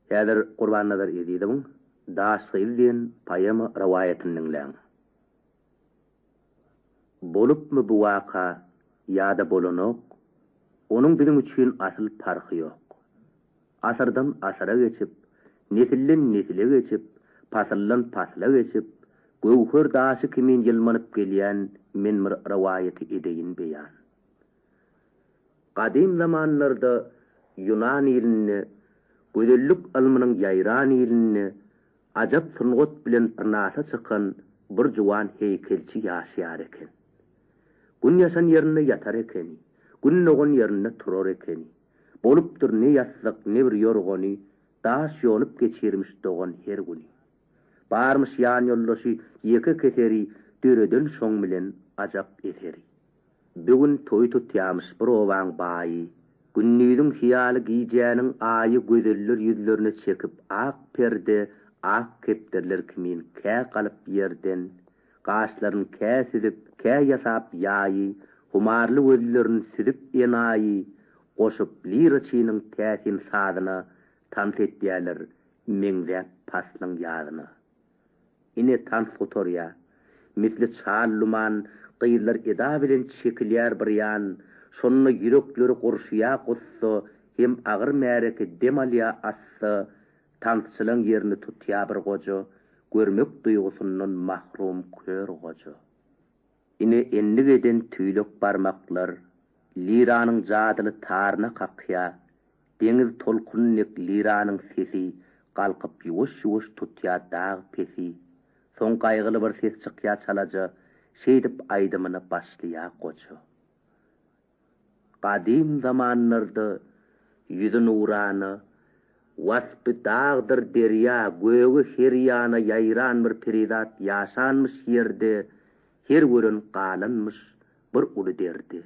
Häzir Gurbannazar edidim. Daşgyl diýen paýama rawayatynyň läň. Bolupmy bu waka ýa-da bolanok, onuň bizim üçin asyl farky ýok. Asardan asara geçip, nesilden nesile geçip, pasyldan pasla geçip, göwhür daşy kimin ýylmanyp gelýän men bir rawayaty edeýin beýan. Qadim zamanlarda Yunan ýylini, gözellik almynyň ýaýran ýylini ajab sungat bilen tırnasa çykan bir juwan heykelçi ýaşaýar eken. Gün ýaşan ýerine ýatar eken, gün nogan ýerine turar eken. Bolupdyr ne ýatlyk, ne bir ýorgony, daş ýolup geçirmiş dogan her güni. Barmış ýan ýoldaşy ýeke keteri, döreden şoň bilen ajab eteri. Bugün toý tutýarmyş bir owaň baýy, günnüýüň hiýaly giýjäniň aýy gözeller ýüzlerine çekip ak perde, ak kepderler kimin kä galyp ýerden, gaşlaryny kä sidip, kä ýasap ýaýy, humarly gözlerini sidip enaýy, goşup liraçynyň täsin sadyna tant etýärler meňzäp paslyň ýadyna. Ine tant fotorya, misli çarluman, qyýlar eda bilen çekilýär bir ýan, şonny ýürekleri gurşuýa gussa, hem agyr märeke demalya assy, tantçylyň ýerini tutýar bir goja, görmek duýgusundan mahrum kör goja. Ine enlik eden tüýlük barmaklar, liranyň jadyly taryna kakýa, deňiz tolkunlyk liranyň sesi galkyp ýuwaş-ýuwaş tutýar dağ pesi. Soň gaýgyly bir ses çykýar çalaja, şeýdip aýdymyny başlaýar goça. Qadim zamanlarda ýüzi nurany, wasp dağdyr derya, göwü her ýana ýaýran bir peridat ýaşanmyş ýerde, her gören galanmyş bir uly derdi.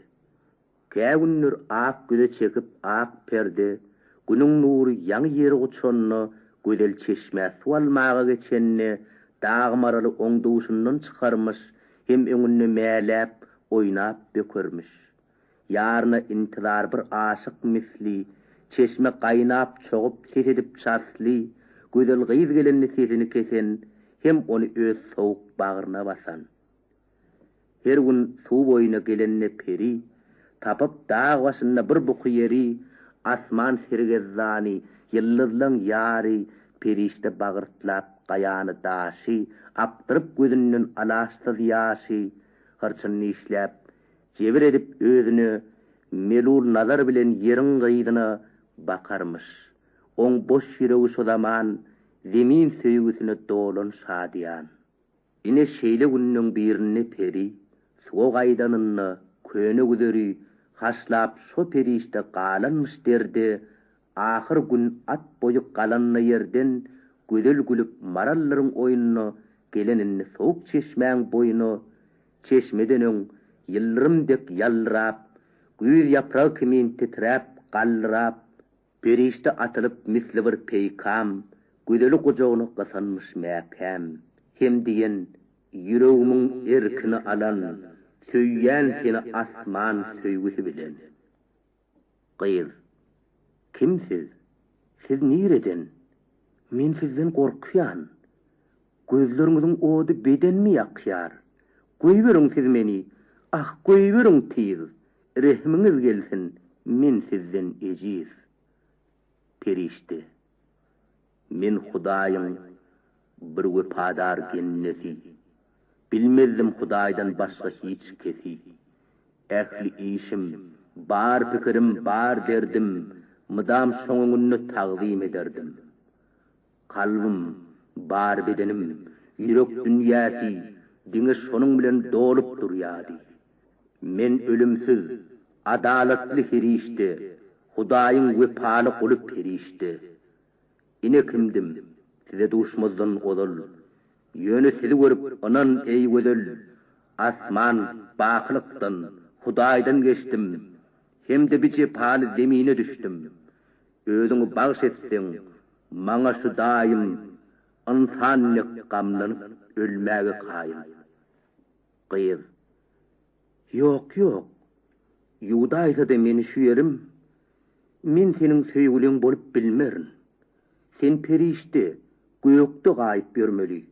Käwünnür ak göze çekip ak perde, günüň nury ýaňy ýere uçanny, gözel çeşme su almaga geçenni, dağ maraly oňduşundan çykarmyş, hem öňünde mäläp, oýnap bökürmüş. Ýaryna intizar bir aşyk misli, çeşme gaýnap çogup kesedip çasly, gözel gyz gelenni sesini kesen, hem onu öz sowuk bagyryna basan. Her gün suw boýuna gelenni peri, tapıp dağ başynda bir buky ýeri, asman sergezzany, ýyldızlaň ýary, perişte bagyrtlap gaýany daşy, apdyryp gözünden alaşsyz ýaşy, hırçyny işläp, jebir edip özüni melul nazar bilen ýeriň gyýdyna bakarmyş. Oň boş ýüregi şu zaman zemin söýgüsine dolan şadyan. Ine şeýle günüň birini peri, suwa gaýdanyny köne güderi haşlap şo perişte galanmyş derdi. Ahir gün at boyu galanny ýerden gözel gülüp marallaryň oýunyny, gelenini sowuk çeşmäň boýuny, çeşmeden öň ýyldyrymdek ýalrap, güýr ýaprag kimin titrap, gallrap, perişte atylyp misli bir peýkam, gödeli gojagyny gasanmyş mäkem. Hem diýen ýüregimiň erkini alan, söýýän seni asman söýgüsi bilen. Gyz, kimsiz? Siz nireden? Men sizden gorkýan. Gözleriňiziň ody bedenmi ýakýar? Goýberin siz meni, ah goýberin tiz. Rehminiz gelsin, men sizden ejiz. Perişte, men Hudaýyň bir wepadar gennesi. Bilmezdim Hudaýdan başga hiç kesi. Ähli işim, bar pikirim, bar derdim, mydam şoňuňny tagzim ederdim. Kalbim, bar bedenim, ýürek dünýäsi, diňe şonuň bilen dolup durýady. Men ölümsiz, adalatly ferişte, Hudaýyň wepaly guly ferişte. Ine kimdim, size duşmazdan odol, ýöne sizi görüp anan ey gözel, asman baklykdan, Hudaýdan geçdim, hem de bir cepaly zemine düşdüm. Özüňi bagş etseň, maňa şu daýym insanlyk gamlanyp ölmäge kaýym. Gyz, ýok, Ýuwda aýsa da meni şu ýerim, men seniň söýgüliň bolup bilmerin. Sen perişte, gökte gayip görmeli.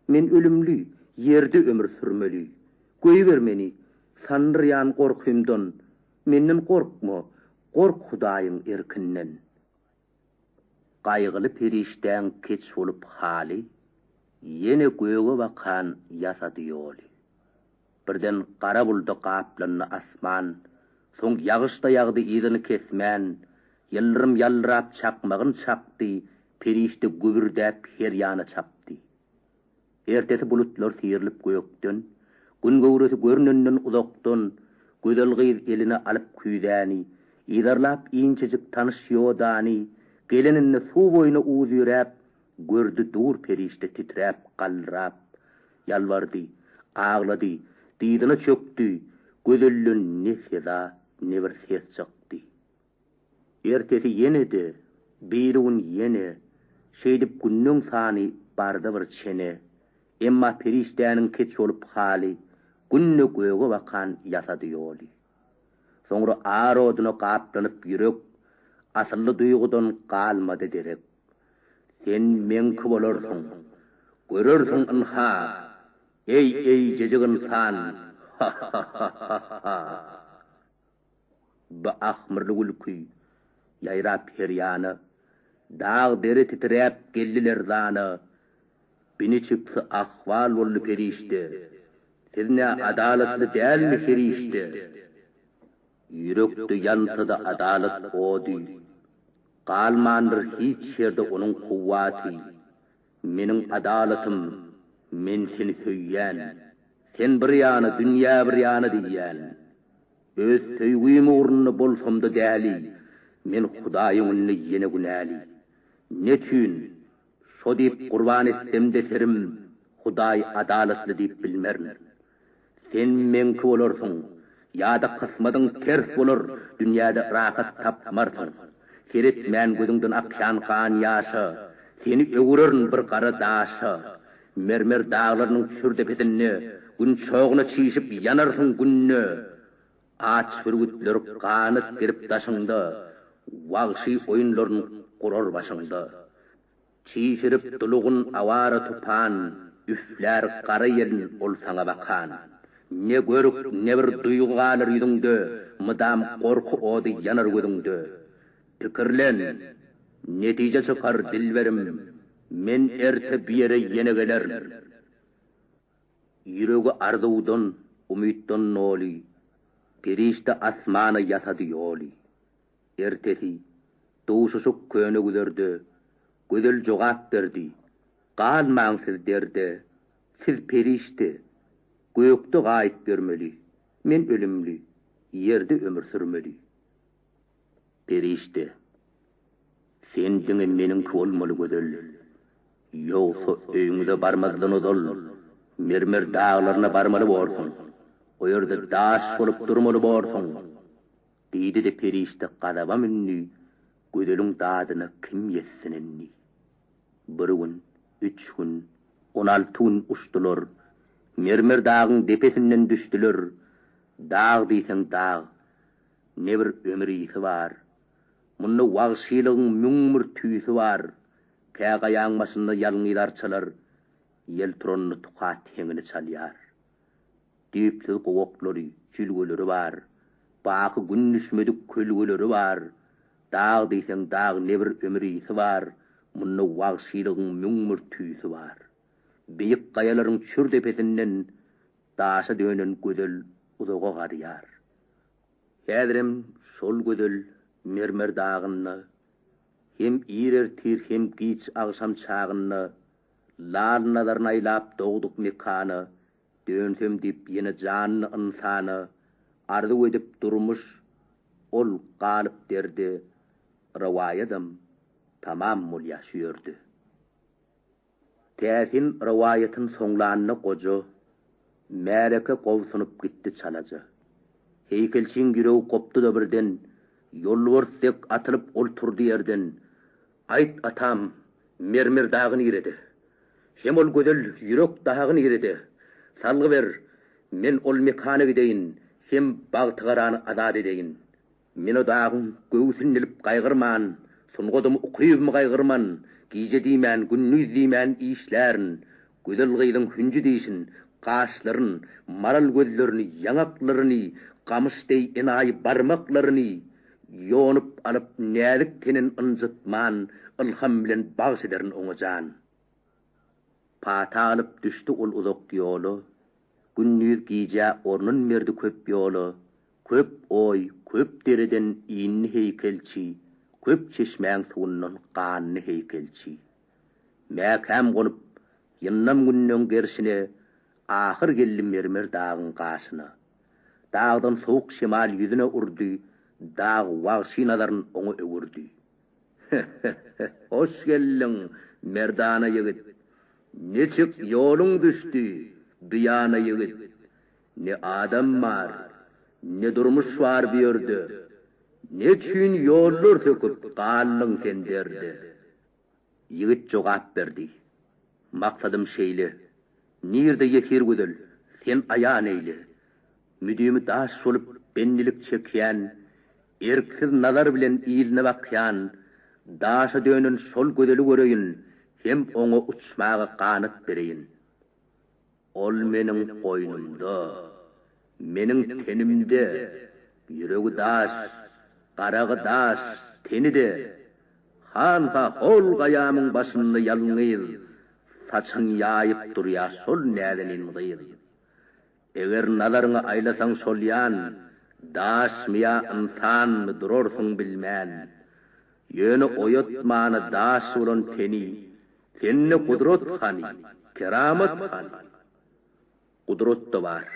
Men ölümlü, yerde ömür sürmeli. Göy vermeni, sanrıyan korkuyumdan. Menden korkma, kork Hudaýyň erkinden. Gaýgyly perişden keç bolup hali, yene göge bakan ýasady ýoly. Birden qara buldy gaplanny asman, soň ýagyşda ýagdy ýygyny kesmän, yıldırım yalrap çakmagyn çapdy, perişde gübürdäp her ýana çapdy. Ertesi bulutlar siýrilip gökden, gün gowrusy görnenden uzakdan, gözel gyz eline alyp küýdäni, ýydarlap iňçejik tanyş ýodany, gelenini suw boýuna uzyýrap, gördü dur perişde titräp gallrap, ýalvardy, aglady, diýdine çökdi, gözellün ne seda, ne bir ses çykdy. Ertesi yenedi, birun yene, şeýdip günniň sany barda bir çene, emma perişdäniň keç bolup hali, günne göge bakan ýasady ýoly. Soňra arodyna gaplanyp ýürek, asylly duýgudan galmady derek. Sen menki bolarsyň, görersiň inha, ey jejik insan. Ba ahmyrly gülkü, ýaýrap her ýany, dağ deri titräp geldiler zany. Bini çıksy ahwal bolly perişde, sizne adalatly dälmi perişde? Ýürekde ýantyda adalat ody, galmandyr hiç ýerde onuň kuwwaty. Meniň adalatym, men seni söýýän, sen bir ýany, dünýä bir ýany diýýän. Öz söýgüýüm ugrunda bolsamda däli, men Hudaýyň önüne ýene günäli. Neçün? Şo diýip gurban etsem deserim, Hudaý adalatly diýip bilmerim. Sen menki bolarsyň, ýa-da kysmadyň ters bolar, dünýäde rahat tapmarsyň. Keretmän gözüňden akşan kan ýaşa, seni öwürerin bir gara daşa. Mermer dağlarynyň sürdepetini, gün çoğuna çiýişip ýanarsyň günne. Aç bürgütler ganyp girip daşyňda, wagşy oýunlaryny gurar başyňda. Çiýişirip dulugun awara tupan, üfler qara ýerin ol saňa bakan. Ne görüp ne bir duýgu galar ýüzüňde, mydam korku ody ýanar gözüňde. Pikirlen, netije çykar dilberim, men erte bir ýere ýene geler. Ýüregi arzuwdan, umytdan noli, perişde asmana ýasady ýoly. Ertesi, duşuşuk köne gülerdi, gözel jogap berdi. Galmaň siz derdi, siz perişde, gökde gaýyp görmeli, men ölümli, ýerde ömür sürmeli. Perişde, sen diňe meniňki bolmaly gözel, ýogsa öýüňde barmazdan odol, mermer dağlaryna barmaly bolsun, o ýerde daş bolup durmaly bolsun. Diýdi de perişde gadaba minni, gözeliň dadyna kim ýetsinenni. Bir gün, 3 gün, 16 gün uçdular, mermer dağın depesinden düşdüler. Dağ diýsen dağ, ne bir ömür ýygy bar. Munda wagşylygyň müňmür tüýsi bar. Käga ýaňmasynda ýalňydarçylar, ýel turanny tuka teňini çalýar. Diýipsiz gowaklary, çülgüleri bar. Baky gün düşmedik kölgüleri bar. Dağ diýsen dağ, ne bir ömür ýygy bar. Munda wagşylygyň müňmür tüýsi bar. Beýik gaýalaryň çürdepetinden daşa dönen gözel uzaga garýar. Häzirim şol gözel mermer dağyny, hem ýerer tir hem giç agşam çagyny, lal nazaryny aýlap dogduk mekany, dönsem diýip ýene janyny insany, arzu edip durmuş, ol galyp derdi, rawayadım tamam mul ýaşýardy. Täsin rawayatyň soňlanyny gojo, märeke gowsunup gitdi çalaja. Heykelçiň ýüregi kopdy da birden, ýolwarsek atylyp olturdy ýerden. Aýt atam, mermer dagyny ýeredi. Hem ol gözel ýürek dagyny ýeredi. Salgy ber, men ol mekana gideýin, hem bagtygarany azad edeýin. Men o dagyň göwsüni ilip gaýgyrman, sungodum ukyýypmy gaýgyrman, Gyzy diýmän, günnüz diýmän işlärin, güzel gyýdyň hünji diýsin, gaşlaryny, maral gözlerini, ýaňaklaryny, gamysday enaý barmaklaryny ýonyp alyp nälik tenen ynjytman, ilham bilen bags ederin oňajan. Pata alyp düşdi ol uzak ýolu, günnüz Gyzy ornun merdi köp ýolu, köp oy, köp dereden iýinli heykelçi, köp çeşmäň suwundan ganyny heykelçi. Mäkem golup, ýynnam günnüň gersine, ahir geldi mermer dağın gaşyna. Dağdan soğuk şemal yüzüne urdy, dağ wagşy nazaryn oňa öwürdi. Hoş geldiň, merdana ýigit. Neçik ýoluň düşdi, büýana ýigit. Ne adam bar, ne durmuş bar bu ýerde. Neçin ýollar töküp gallyň sen derdi. Ýigit jogap berdi. Maksadym şeýle. Nirde yetir güdül, sen ayan eyle. Müdüğümü daş solup bennilik çekýän, erksiz nazar bilen iýline bakýan, daşa dönün sol gödeli göreyin, hem oňa uçmaga kanat bereyin. Ol meniň koynumda, meniň tenimde, ýüregi daş, garagy daş, tenide, hanha hol gayamyň başynda ýalňyz, saçın ýaýyp durýar sol nädenin gyýyr. Eger nazaryňy aýlasaň sol ýan, daş miýa insan mı durursun bilmän. Ýöne oyatmany daş bolan teni, senne kudret hani, keramet hani. Kudret da bar,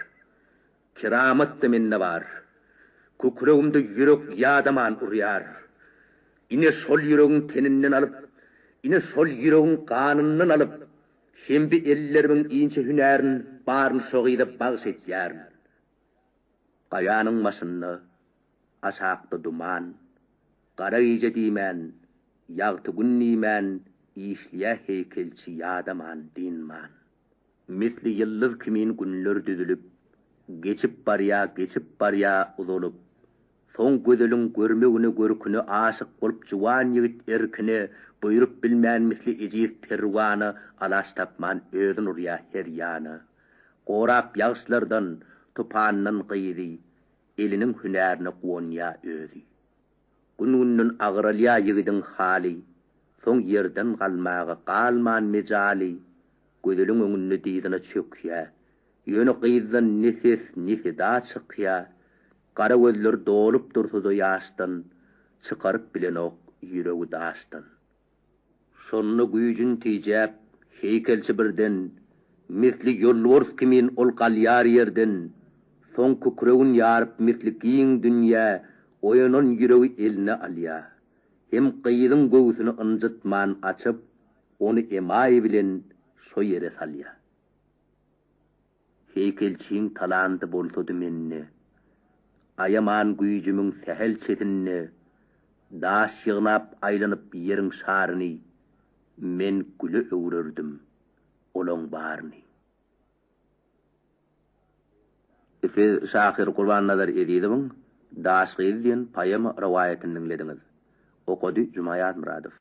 keramet de menne bar. Kukreğimde ýürek ýadaman urýar. Ine sol ýüregiň teninden alyp, ine sol ýüregiň kanyndan alyp, şembi ellerimin iňçe hünerin baryn sogyda bags etýär. Gayanyň masyny, asakda duman, gara Gyzy diýmän, ýagty gün diýmän, işliýä heykelçi ýadaman dinman. Misli ýyldız kimin günler düzülüp, geçip barýa uzulup, soň gözeliň görmegine görküne aşyk bolup juwan ýigit erkine buýrup bilmän misli ejiz terwany alaş tapman özün urýa her ýany. Gorap ýagşlardan, tupandan gyýdy, eliniň hünärini guwanya özi. Gününden agyralýa ýigidiň hali, soň ýerden galmaga galman mejali, gözeliň öňünde diýdine çökýä, ýöne gyýdan nefeda çykýa, gara gözler dolup dursa ýaşdan, çykaryp bilen ok ýüregi daşdan. Şonu güýjün tiýjäp, heykelçi birden, misli ýolwars kimin ol galýar ýerden, soň kukregin ýaryp misli giň dünýä, oýanan ýüregi eline alýa. Hem gyýdyň göwsüni ynjytman açyp, ony emaý bilen şo ýere salýa. Heykelçiň talanty bolsady menne, ayaman güýjümiň sähel çetinne, daş ýygnap aýlanyp ýeriň şaryny, men güle öwrerdim, olaň barny. Şahir Gurbannazar edýdiň, daş gyz diýen poema rawayatyny dinlediňiz. Okudy Jumayat Muradov.